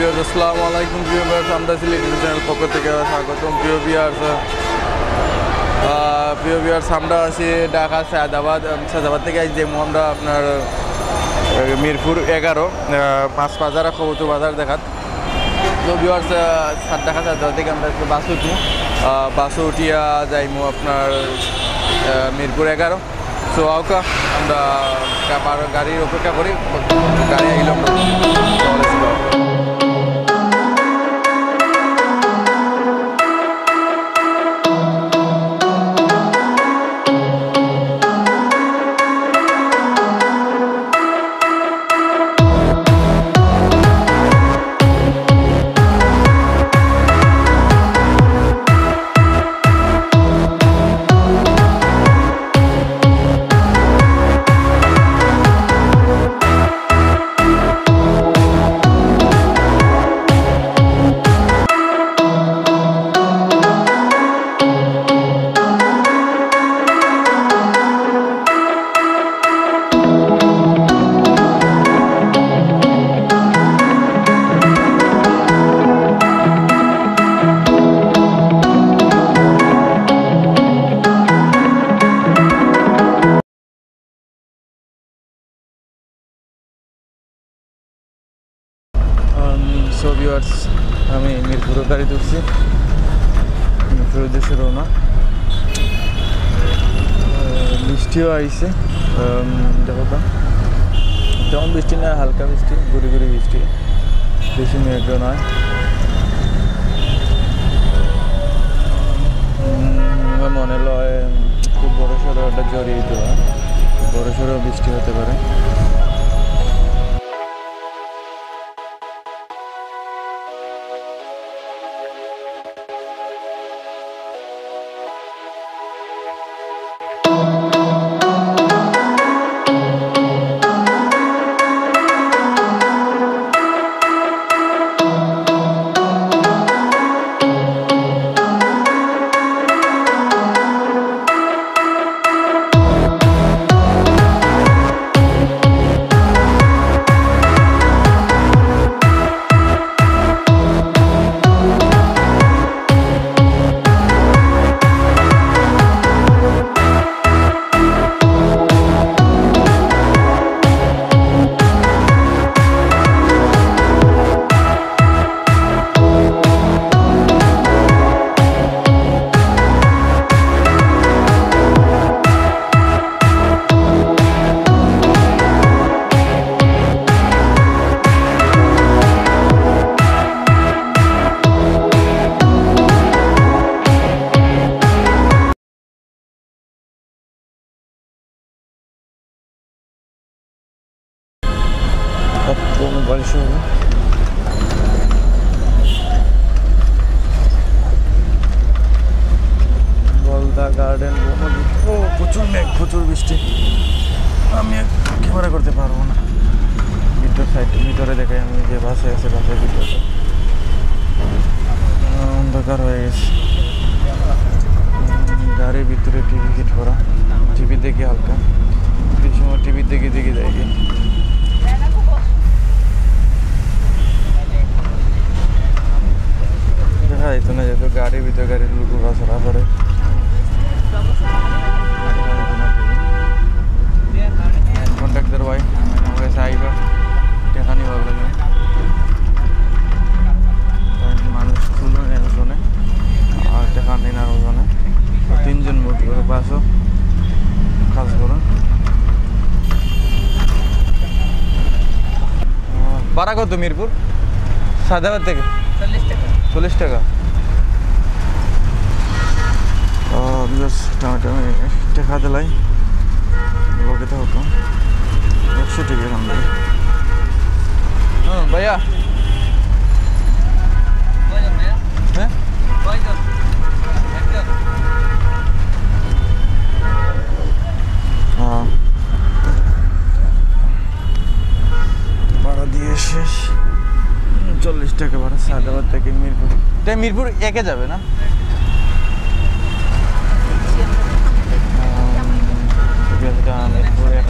Viewers আসসালামু আলাইকুম viewers, আমরা সিলেটি চ্যানেল পক্ষ থেকে স্বাগতম। প্রিয় ভিউয়ার্স আমরা আছি ঢাকা সায়দাবাদ থেকে আজ যাবো আমরা আপনার মিরপুর 11 মাছ বাজার কবুতর বাজার দেখাত। তো ভিউয়ার্স ঢাকা সায়দাবাদ থেকে আমরা একটু বাসে উঠিয়া যাইমু আপনার মিরপুর 11। সো আউকা আমরা গাড়ির অপেক্ষা করি, গাড়ি আইলে আমরা ভিউয়ার্স আমি মিরপুরের গাড়ি তুলছি, মিরপুরের উদ্দেশ্যে রওনা। বৃষ্টিও আইছে, দেখো তো তেমন বৃষ্টি নয়, হালকা বৃষ্টি, গুড়ি গুড়ি বৃষ্টি, বেশি মেঘ নয়। মনে লয় খুব বড় সড়ো একটা জড়িয়ে দিতে হয়, বড় সড়ো বৃষ্টি হতে পারে। বলদা গার্ডেন প্রচুর মেঘ, প্রচুর বৃষ্টি, আমি ক্যামেরা করতে পারবো না। ভিতরে দেখাই, আমি যে বাসে আছে বাসের ভিতরে অন্ধকার হয়ে গেছে। গাড়ির ভিতরে টিভি ফিট করা, টিভি দেখি হালকা, কিছু সময় টিভি দেখে যাই। দেখা যাইতো না, যেহেতু গাড়ির ভিতরে গাড়ির লোক ঘোরাফেরা করে। কন্ট্রাক্টর ভাই আমার কাছে আইবা টেকা নিবার লাগে, মানুষ তুলুন একজনে আর টেকা নিন আর ওজনে, 3 জন মোট করে বাসও কাজ করুন। ভাড়া কত মিরপুর সায়দাবাদ থেকে? 40 টাকা। টাকা দিলাই লোকেতে হতো 100 টাকা এখান থেকে। ভাইয়া হ্যাঁ ভাড়া দিয়ে শেষ, 40 টাকা ভাড়া সায়দাবাদ থেকে মিরপুর। মিরপুর 1-এ যাবে না? মিরপুর 1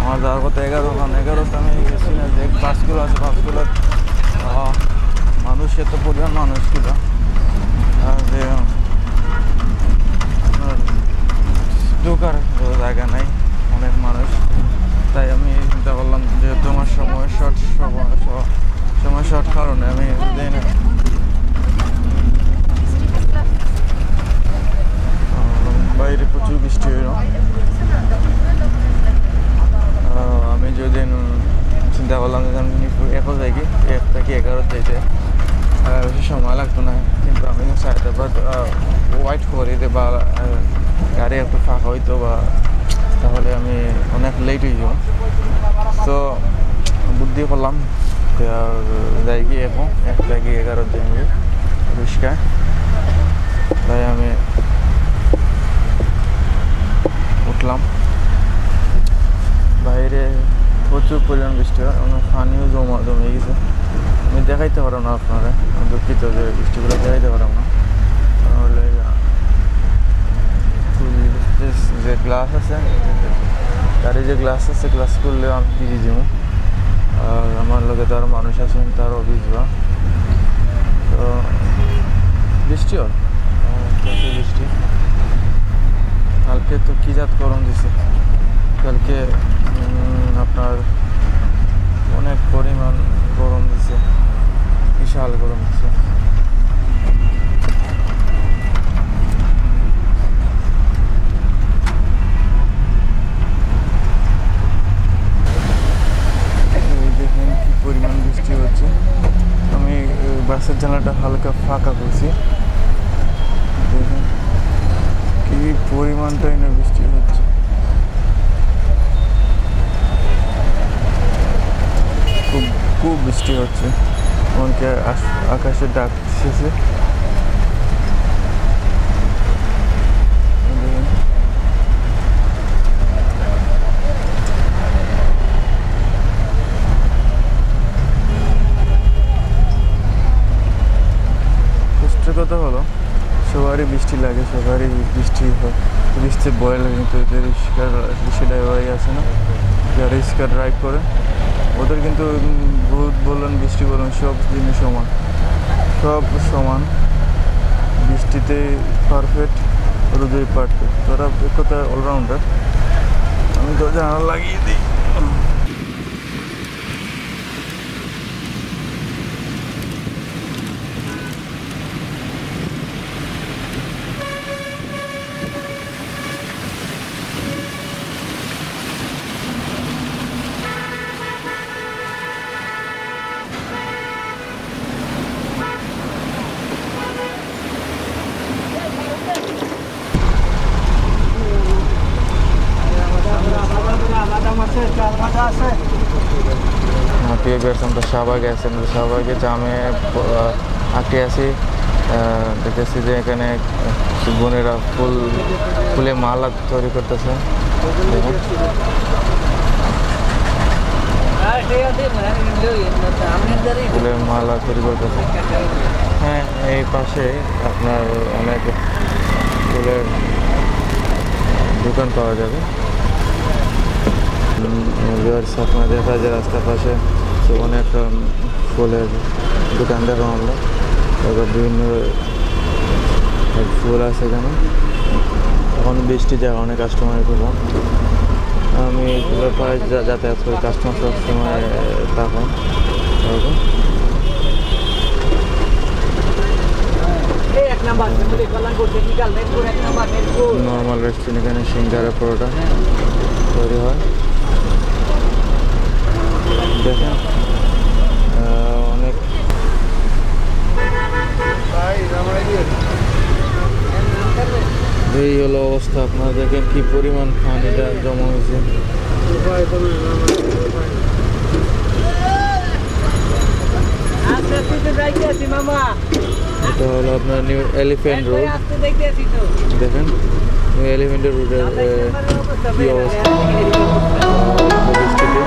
আমার যাওয়ার কথা 11, কারণ 11 আমি গেছি না, যে বাসগুলো আছে বাসগুলো এত পরিমাণ মানুষ ছিল যে ঢোকার জায়গা নাই, অনেক মানুষ। তাই আমি চিন্তা করলাম যেহেতু আমার সময় শর্ট কারণে আমি যাই না। বাইরে প্রচুর বৃষ্টি হইল। আমি যদি চিন্তা করলাম যে আমি একও যাই কি 1 থেকে 11 যাইতে বেশি সময় লাগতো না, কিন্তু আমি সায়দাবাদ ওয়াইট করি বা গাড়ি একটু ফাঁকা হইতো বা তাহলে আমি অনেক লেট হয়ে যাব। তো বুদ্ধি করলাম যাই কি 1 থেকে 11 যাই রিক্সায়। তাই আমি উঠলাম। বাইরে প্রচুর পরিমাণ বৃষ্টি হয়, পানিও জমে গেছে। আমি দেখাইতে পারলাম না আপনারা, দুঃখিত যে বৃষ্টিগুলো দেখাইতে পারলাম না। তাহলে যে গ্লাস আছে, গাড়ি যে গ্লাস আছে, গ্লাস করলে আমি ভিজে যাব। আর আমার লোকে তার মানুষ আছেন, তারও ভিজবা। তো বৃষ্টি হয়, বৃষ্টি। কালকে তো কি জাত গরম দিছে, কালকে আপনার অনেক পরিমাণ গরম দিছে, বিশাল গরম দিছে। দেখেন কি পরিমাণ বৃষ্টি হচ্ছে। আমি বাসের জানালাটা হালকা ফাঁকা করছি, দেখেন কি পরিমাণটাই না বৃষ্টি হচ্ছে। খুব বৃষ্টি হচ্ছে, এমনকি আকাশে ডাক দিতেছে। কষ্টের কথা হলো সবারই বৃষ্টি লাগে, সবারই বৃষ্টি ভয় লাগে, কিন্তু রিক্সা ড্রাইভারই আছে না, যারা রিক্সা ড্রাইভ করে ওদের কিন্তু বহুত বললেন বৃষ্টি বলুন সব জিনিস সমান। বৃষ্টিতে পারফেক্ট, রোদে পারফেক্ট, তোরা এক কথা অলরাউন্ডার। আমি তো জানালা লাগিয়ে দিই। আমরা শাহবাগে আছি, আমরা শাহবাগে জামে আঁকে আছি। দেখতেছি যে এখানে বোনেরা ফুলে মালা তৈরি করতেছে। ফুলের মালা তৈরি করতেছে। হ্যাঁ, এই পাশে আপনার অনেক ফুলের দোকান পাওয়া যাবে। আপনার দেখা যায় রাস্তার পাশে অনেক ফুলের দোকান দেখা হলো, বিভিন্ন ফুল আছে এখানে। এখন বৃষ্টি যায়, অনেক কাস্টমার খুব। আমি ফুলের পাড়ে যাতায়াত করি, কাস্টমার সবসময় তখন নর্মাল রেস্টুরেন্ট, এখানে সিঙ্গারা পরোটা তৈরি হয়। দেখেন অনেক এই হলো অবস্থা। আপনারা দেখেন কি পরিমাণ পানিটা জমা হয়েছে। এটা হলো আপনার নিউ এলিফ্যান্ট রোড। দেখেন নিউ এলিফ্যান্ট রোডের কি অবস্থা বৃষ্টিতে।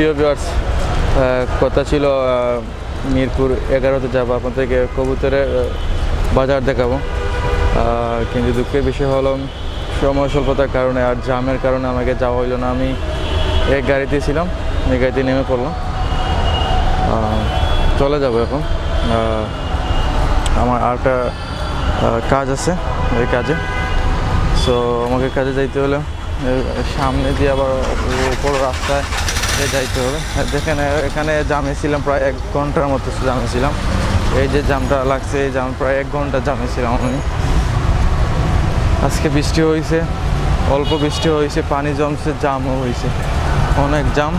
প্রিয় ভিউয়ার্স, কথা ছিল মিরপুর 11-তে যাবো, আপনাদেরকে কবুতরের বাজার দেখাবো, কিন্তু দুঃখের বিষয় হলো সময় স্বল্পতার কারণে আর জামের কারণে আমাকে যাওয়া হইলো না। আমি এক গাড়িতে ছিলাম, এই গাড়িতে নেমে পড়লাম, চলে যাবো এখন। আমার আরেকটা কাজ আছে এই কাজে, সো আমাকে কাজে যাইতে হলে সামনে দিয়ে আবার উপর রাস্তায় যাইতে হবে। দেখেন এখানে জামে ছিলাম প্রায় 1 ঘন্টার মতো জামে ছিলাম। এই যে জামটা লাগছে, এই জাম প্রায় 1 ঘন্টা জামে ছিলাম আমি। আজকে বৃষ্টি হয়েছে, অল্প বৃষ্টি হয়েছে, পানি জমছে, জামও হয়েছে, অনেক জাম।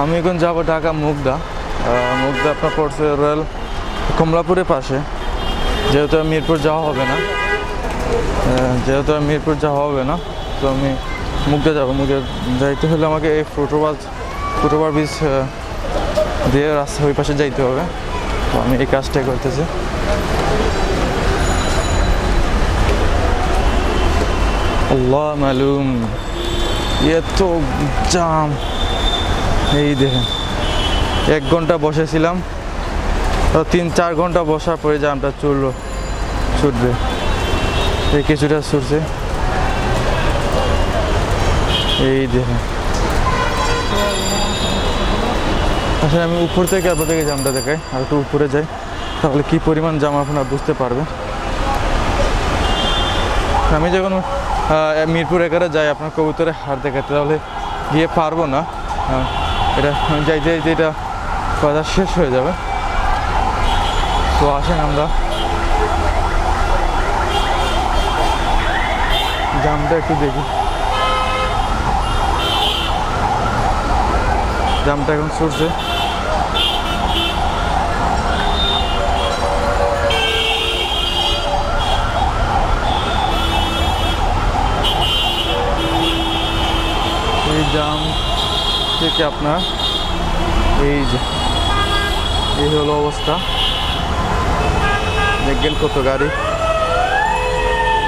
আমি এখন যাবো ঢাকা মুগদা। মুগদা আপনার পড়ছে রয়্যাল কমলাপুরের পাশে। যেহেতু মিরপুর যাওয়া হবে না, তো আমি মুগদা যাবো। মুগদা যাইতে হলে আমাকে এই ফুটওভার ব্রিজ দিয়ে রাস্তা ওই পাশে যাইতে হবে, তো আমি এই কাজটাই করতেছি। আল্লাহ মালুম, এত জাম। এই দেখেন 1 ঘন্টা বসেছিলাম, 3-4 ঘন্টা বসার পরে জামটা ছুটবে, এই কিছুটা ছুটছে। এই দেখেন, আসলে আমি উপর থেকে আপনাদেরকে জামটা দেখাই, আর একটু উপরে যাই, তাহলে কি পরিমাণ জাম আপনারা বুঝতে পারবেন। আমি যখন মিরপুর 11 যাই আপনার কবুতরের হাট দেখাতে, তাহলে গিয়ে পারবো না, এটা যাইতে এটা বাজার শেষ হয়ে যাবে। তো আসেন আমরা জামটা একটু দেখি। জামটা এখন ছুটছে, এই জাম থেকে আপনার এই হলো অবস্থা। দেখবেন কত গাড়ি,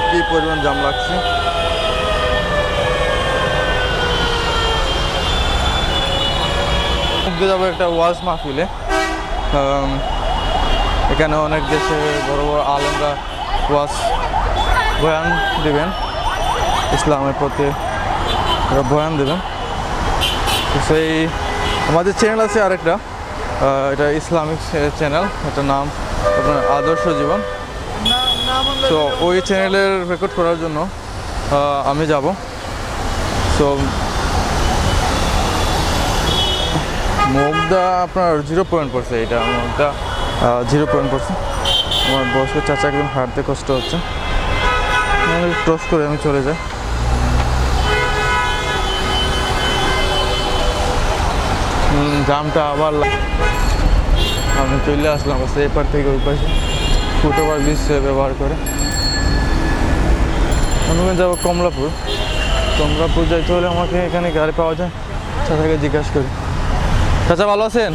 কি পরিমাণ জাম লাগছে। যাবো একটা ওয়াজ মাহফিলে, এখানে অনেক দেশে বড় বড় আলেমরা ওয়াজ বয়ান দেবেন, ইসলামের প্রতি বয়ান দেবেন। তো সেই আমাদের চ্যানেল আছে আরেকটা, এটা ইসলামিক চ্যানেল, এটার নাম আপনার আদর্শ জীবন। তো ওই চ্যানেলের রেকর্ড করার জন্য আমি যাব। তো মুগদা আপনার 0 পয়েন্ট পড়ছে, এটা মুগদা 0 পয়েন্ট পড়ছে। আমার বয়স্ক চাচা একদম হাঁটতে কষ্ট হচ্ছে, ক্রস করে আমি চলে যাই। জামটা আবার আমি চলে আসলাম এপার থেকে ওই পাশে ফুটওভার ব্রিজ ব্যবহার করে। আমি যাবো কমলাপুর যাইতে হলে আমাকে এখানে গাড়ি পাওয়া যায়, চাচাকে জিজ্ঞাসা করি। চাচা ভালো আছেন?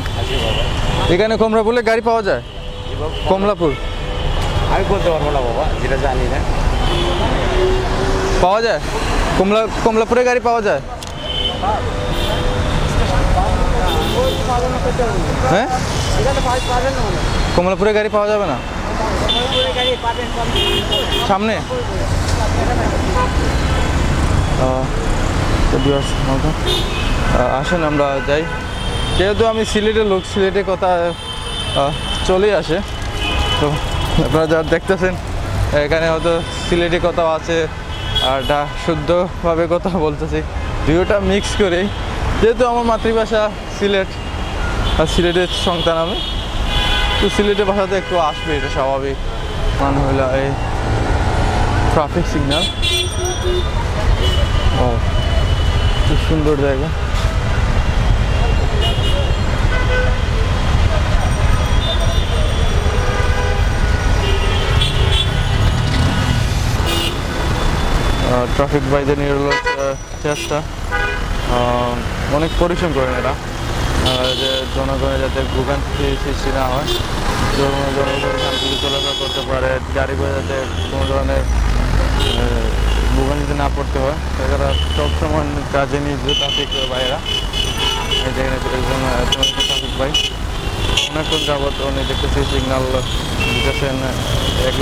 এখানে কমলাপুরে গাড়ি পাওয়া যায়? কমলাপুর আমি বলতে পারবো না বাবা, যেটা জানি না। পাওয়া যায় কমলাপুরে গাড়ি পাওয়া যায়? হ্যাঁ, কমলাপুরে গাড়ি পাওয়া যাবে না সামনে? আসেন আমরা যাই। যেহেতু আমি সিলেটের লোক, সিলেটের কথা চলেই আসে। তো আপনারা যারা দেখতেছেন এখানে হয়তো সিলেটি কথাও আছে, আর শুদ্ধভাবে কথা বলতেছি, দুটোটা মিক্স করেই। যেহেতু আমার মাতৃভাষা সিলেট আর সিলেটের সন্তান আমি, তো সিলেটের ভাষাতে একটু আসবে, এটা স্বাভাবিক। মানে হলো এই ট্রাফিক সিগন্যাল, ও খুব সুন্দর জায়গা। ট্রাফিক বাইদের নিরাপদ চেষ্টা, অনেক পরিশ্রম করেন এরা, যে জনগণের যাতে ভোগান্তি সৃষ্টি না হয়, জনগণ শান্তিতে চলাফেরা করতে পারে, গাড়ি করে যাতে কোনো ধরনের ভোগান্তিতে না পড়তে হয়। তারা সবসময় কাজে নিয়োজিত ট্রাফিক ভাইয়েরা। এই দেখেন একজন ট্রাফিক ভাই অনেকক্ষণ যাবত উনি দেখতেছি সিগনাল দিতেছেন এক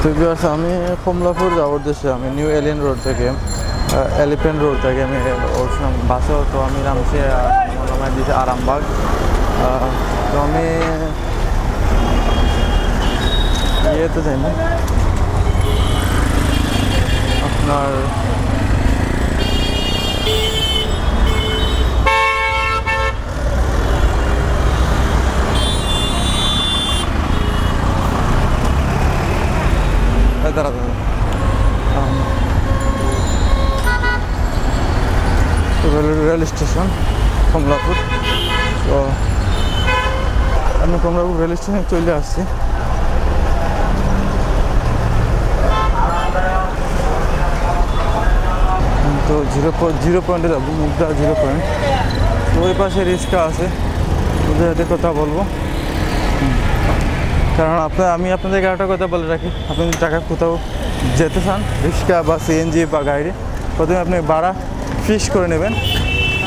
তো ভিউয়ার্স আমি কমলাপুর যাওয়ার উদ্দেশ্যে আমি নিউ এলিয়েন রোড থেকে এলিফ্যান্ট রোড থেকে আমি বাসে তো আমি নামছি আমার দিয়েছি আরামবাগ। তো আমি ইয়েতে যাইনি আপনার দাঁড়া রেল স্টেশন কমলাপুর। তো আমি কমলাপুর রেল স্টেশনে চলে আসছি। তো জিরো পয়েন্টে যাবো, মুগদা 0 পয়েন্ট। তো ওই পাশে রিক্সা আছে, ওদের সাথে কথা বলবো। কারণ আমি আপনাদেরকে একটা কথা বলে রাখি, আপনি যদি টাকা কোথাও যেতে চান রিক্সা বা সিএনজি বা গাড়ি, প্রথমে আপনি ভাড়া ফিক্স করে নেবেন,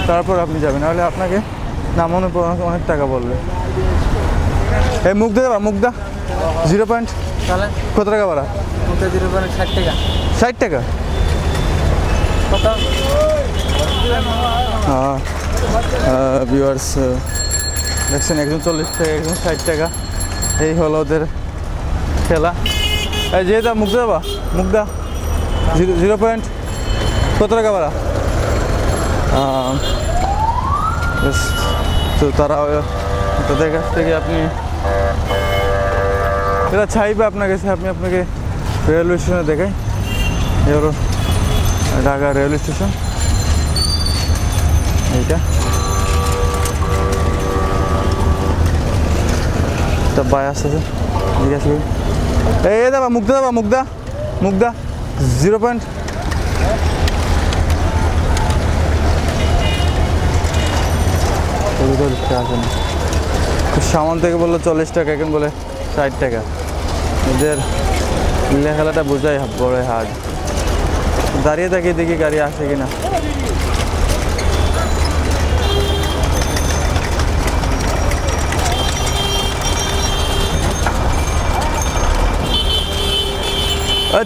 তারপর আপনি যাবেন, নাহলে আপনাকে নামানোর পর অনেক টাকা বলবে। এই মুগদা যাবা, মুগদা 0 পয়েন্ট কত টাকা ভাড়া? মুগদা 0 পয়েন্ট 60 টাকা। 60 টাকা? কত? হ্যাঁ ভিউয়ার্স দেখছেন, একজন 40 টাকা, একজন 60 টাকা। এই হলো ওদের খেলা। এই যে মুগদা যাবা, মুগদা 0 পয়েন্ট কত টাকা ভাড়া? তো তারা তাদের কাছ থেকে আপনি এরা চাইবে আপনার কাছে, আপনাকে রেলওয়ে স্টেশনে দেখাই। এ হলো ঢাকা রেলওয়ে স্টেশন, এইটা একটা বাই আসতেছে, জিজ্ঞাসা করি। এই যাবা মুগদা, যাবা মুগদা, মুগদা 0 পয়েন্ট। আসে না, সামান থেকে বললো 40 টাকা, এখন বলে 60 টাকা। এদের লেখালাটা বোঝাই বড় হার্ড। দাঁড়িয়ে থাকি দেখি গাড়ি আসে কিনা।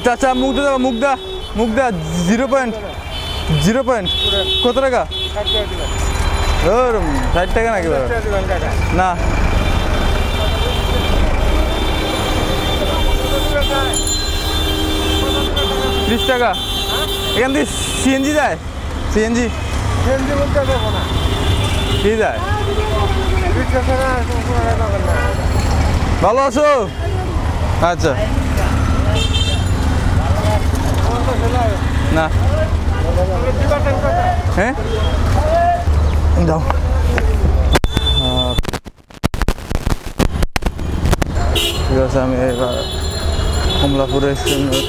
চাচা মুগদা যাবো, মুগদা, মুগদা 0 পয়েন্ট। 0 পয়েন্ট কত টাকা? 60 টাকা নাকি না? 30 টাকা। এখান থেকে সিএনজি যায়? সিএনজি কি যায়? ভালো আছো? আচ্ছা না হ্যাঁ দাও। ঠিক আছে, আমি এবার কমলাপুরের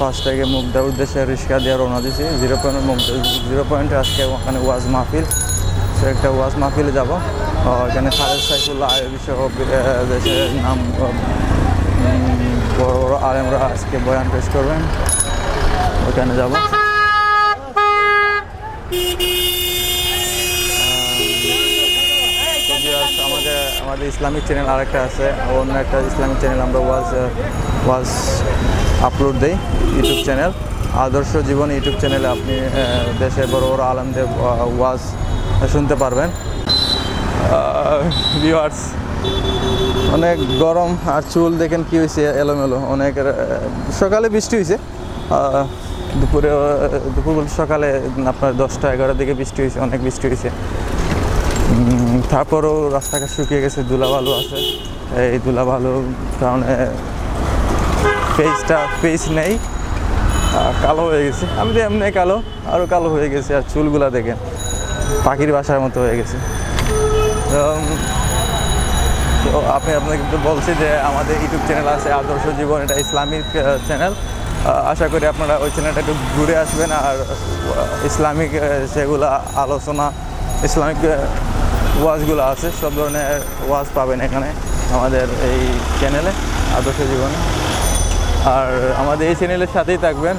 5 থেকে মুগদার উদ্দেশ্যে রিক্সা দিয়ে রওনা দিয়েছি। 0 পয়েন্টে আজকে ওখানে ওয়াজ মাহফিল, সে একটা ওয়াজ মাহফিলে যাবো। এখানে খালেদ সাইফুল্লাহ সহ দেশের নাম বড় বড় আলেমরা আজকে বয়ান পেশ করবেন, ওখানে যাব। আমাদের ইসলামিক চ্যানেল আরেকটা আছে, অন্য একটা ইসলামিক চ্যানেল আমরা ওয়াজ আপলোড দেই, ইউটিউব চ্যানেল আদর্শ জীবন ইউটিউব চ্যানেলে আপনি দেশের বড় বড় আলেমদের ওয়াজ শুনতে পারবেন। ভিউয়ার্স অনেক গরম, আর চুল দেখেন কি হয়েছে এলোমেলো অনেক। সকালে বৃষ্টি হয়েছে, দুপুর সকালে আপনার 10টা 11টার দিকে বৃষ্টি হয়েছে, অনেক বৃষ্টি হয়েছে। তারপরও রাস্তাঘাট শুকিয়ে গেছে, ধুলাবালু আছে। এই ধুলাবালুর কারণে পেজ নেই, কালো হয়ে গেছে। আমি তো এমনি কালো, আরও কালো হয়ে গেছে। আর চুলগুলা দেখেন পাখির বাসার মতো হয়ে গেছে। তো আপনাকে কিন্তু বলছি যে আমাদের ইউটিউব চ্যানেল আছে আদর্শ জীবন, এটা ইসলামিক চ্যানেল। আশা করি আপনারা ওই চ্যানেলটা একটু ঘুরে আসবেন, আর ইসলামিক যেগুলো আলোচনা, ইসলামিক ওয়াজগুলো আছে, সব ধরনের ওয়াজ পাবেন এখানে আমাদের এই চ্যানেলে আদর্শ জীবনে। আর আমাদের এই চ্যানেলের সাথেই থাকবেন,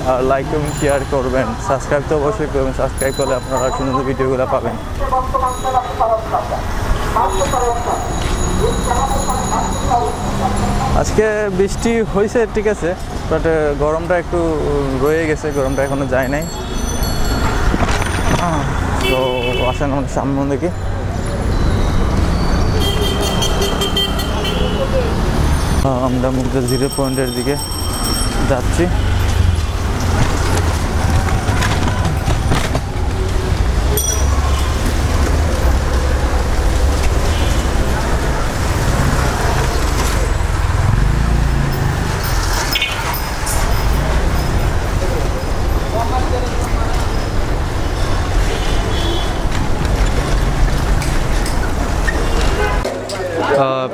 আর লাইক করবেন, শেয়ার করবেন, সাবস্ক্রাইব তো অবশ্যই করবেন। সাবস্ক্রাইব করলে আপনারা সুন্দর ভিডিওগুলো পাবেন। আজকে বৃষ্টি হয়েছে ঠিক আছে, বাট গরমটা একটু রয়ে গেছে, গরমটা এখনো যায় নাই। তো আসেন আমাদের সামনে দেখি। আমরা মুগ্ধা 0 পয়েন্টের দিকে যাচ্ছি।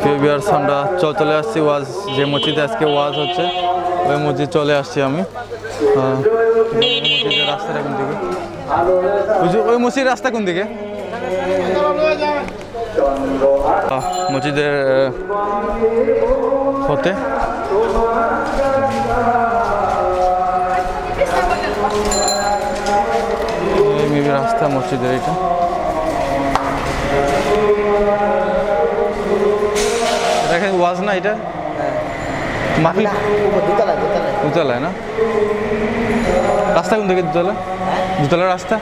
প্রিয় ভিউয়ার্স, আমরা চলে আসছি ওয়াজ, যে মসজিদে আজকে ওয়াজ হচ্ছে ওই মসজিদ চলে আসছি আমি। মসজিদের রাস্তাটা কোন দিকে? ওই মসজিদের রাস্তা কোন দিকে? মসজিদের হতে রাস্তা মসজিদের এটা। দেখেন ওয়াজ না এটা, মাহফিল দুতলায় না? রাস্তা কোন দিকে? দুতলা রাস্তা।